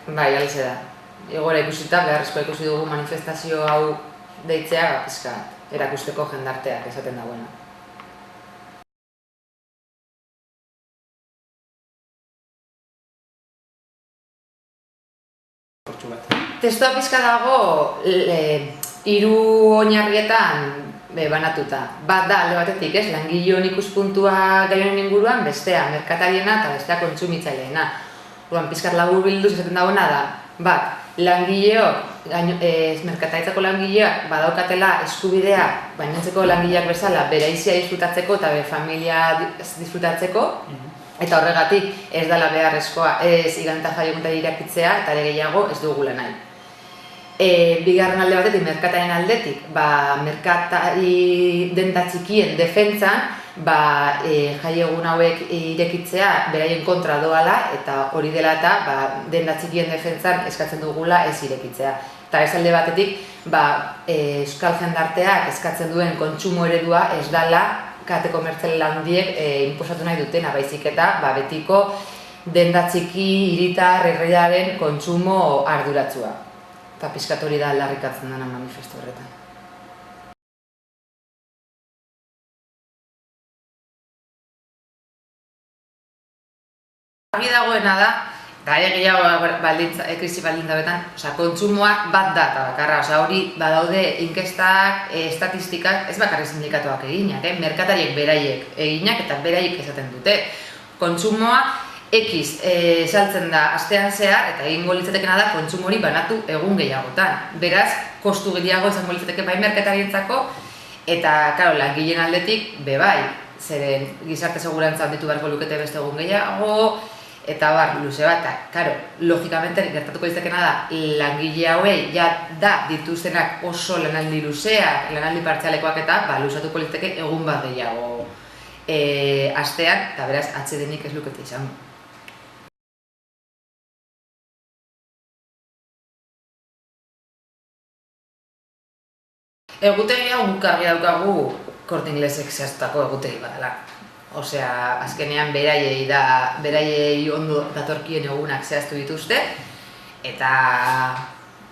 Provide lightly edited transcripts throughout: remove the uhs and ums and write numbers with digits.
Bai, alize da. Egoera ikusita, beharrezkoa ikusi dugu manifestazio hau deitzea, pizka, erakusteko jendarteak esaten dagoena. Testoa pizka dago 3 oinarrietan banatuta. Bat da, alde batetik, langileon ikuspuntua gai honen inguruan, bestea merkatariena eta bestea kontsumitzaileena. Orduan, pizkat laburbilduz esaten dagoena da, bat, langileok, merkataritzako langileak badaukatela eskubidea, gainontzeko langileak bezala, beraizia disfrutatzeko eta bere familia disfrutatzeko, eta horregatik ez dela beharrezkoa ez iganta jaioguntari irakitzea eta ere gehiago ez dugula nahi. Bigarren alde batetik, merkataren aldetik, merkatari denda txikien defentsan, jaiegun hauek irekitzea beraien kontra doala eta hori dela eta denda txikien defentsan eskatzen dugula ez irekitzea. Eta ez alde batetik, euskal jendarteak eskatzen duen kontsumo eredua ez dela kate komertzial handiek inposatu nahi dutena, baizik eta betiko denda txiki hiritar herriaren kontsumo arduratsua. Eta pixkat hori da aldarrikatzen dena manifestu horretan. Argi dagoena da, eta gehiago krisi baldintza betan, kontsumoa bat da eta bakarra, hori badaude inkestak, estatistikak, ez bakarrik sindikatuak eginak, merkatariek beraiek eginak eta beraiek esaten dute. Kontsumoa X saltzen da astean zehar eta egingo litzatekena da kontsumo hori banatu egun gehiagotan. Beraz, kostu gehiago izango litzateke bai merkatarientzako eta, langileen aldetik, bai, zeren gizarte segurantza handitu beharko lukete beste egun gehiago, eta luze bat, logikamente gertatuko litzatekena da langile hauei da dituztenak oso lanaldi luzeak, lanaldi partzialekoak eta luzatuko litzateke egun bat gehiago astean, eta beraz, atsedenik ez lukete izango. Egutegia guk argi daukagu Corte Inglesek zehaztutako egutegi badala. Osea, azkenean beraiei ondo datorkien egunak zehaztu dituzte eta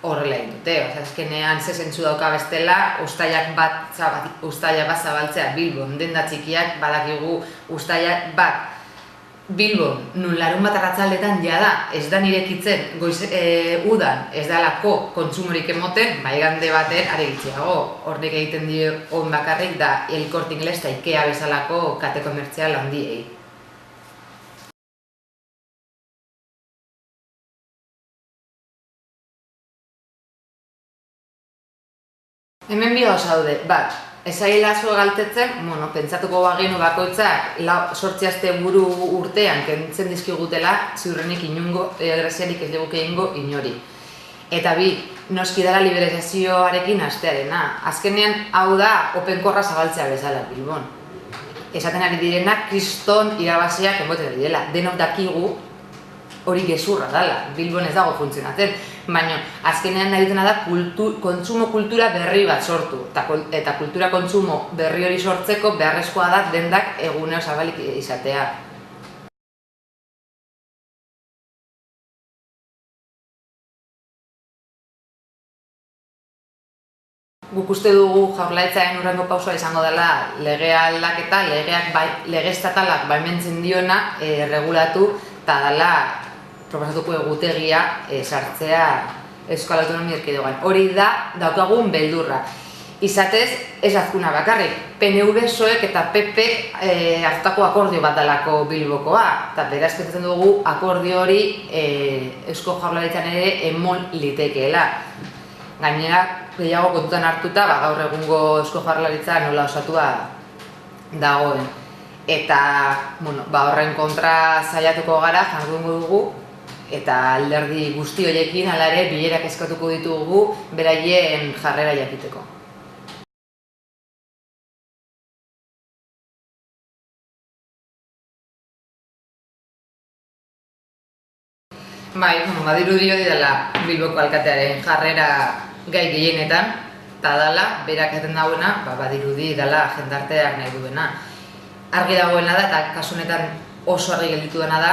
horrela egin dute. Azkenean ze zentzu dauka bestela, uztailak bat zabaltzea Bilbon, denda txikiak badakigu uztailak bat Bilbon, nun larunbat arratsaldetan jada ez da nirekitzen udan ez dalako kontsumorik emoten, igande baten are gutxiago. Horrek egiten dio on bakarrik da El Corte Inglés eta Ikea bezalako kate komertzial handiei. Hemen bi gauza daude, bat, ezailazu galtetzen, pentsatuko bagenu bakoitzak 8 asteburu urtean kentzen dizkigutela ziurrenik inongo graziarik ez leguke egingo inori. Eta bi, noski dela liberalizazioarekin hastearena. Azkenean hau da openkorra zabaltzea bezala Bilbon. Esaten ari direnak kriston irabaziak enboten ari dela. Denok dakigu hori gezurra dela, Bilbon ez dago funtzionatzen. Baina azkenean nahi dutena da kontsumo kultura berri bat sortu. Eta kultura kontsumo berri hori sortzeko beharrezkoa da dendak egunero zabalik izatea. Guk uste dugu Jaurlaritzaren hurrengo pausua izango dela legea aldaketa, lege estatalak baimentzen diona regulatu eta dela proposatuko egutegia sartzea Euskal Autonomia Erkidegoan. Hori da daukagun beldurra. Izatez, ez azkuna bakarrik, PNV-soek eta PP hartutako akordio bat dalako Bilbokoa. Eta beraz pentsatzen dugu akordio hori Eusko Jaurlaritzan ere emon litekeela. Gainera, gehiago kontutan hartuta, gaur egungo Eusko Jaurlaritza nola osatua dagoen. Eta horren kontra saiatuko gara, jardungo dugu, eta alderdi guzti horiekin hala ere bilerak eskatuko ditugu beraien jarrera jakiteko. Badirudi hori dela Bilboko alkatearen jarrera gai gehienetan, eta dela, berak esaten dauena, badirudi dela jendarteak nahi duena. Argi dagoena da, eta kasu honetan oso argi gelditu dena da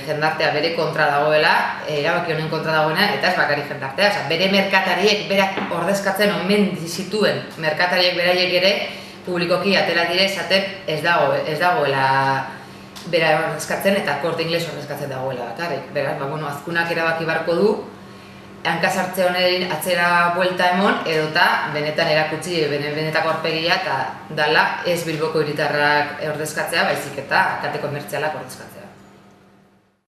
jendartea bere kontra dagoela, erabaki honen kontra dagoena, eta ez bakarrik jendartea. Osa, bere merkatariek berak ordezkatzen omen zituen merkatariek beraiek ere publikoki atera dire esaten ez dagoela bera ordezkatzen eta Corte Inglés ordezkatzen dagoela bakarrik. Beraz, Azkunak erabaki barko du hankasartze honen atzera buelta emon edota benetan erakutsi benetako aurpegia eta dala ez Bilboko hiritarrak ordezkatzea, baizik eta kate komertzialak ordezkatzea.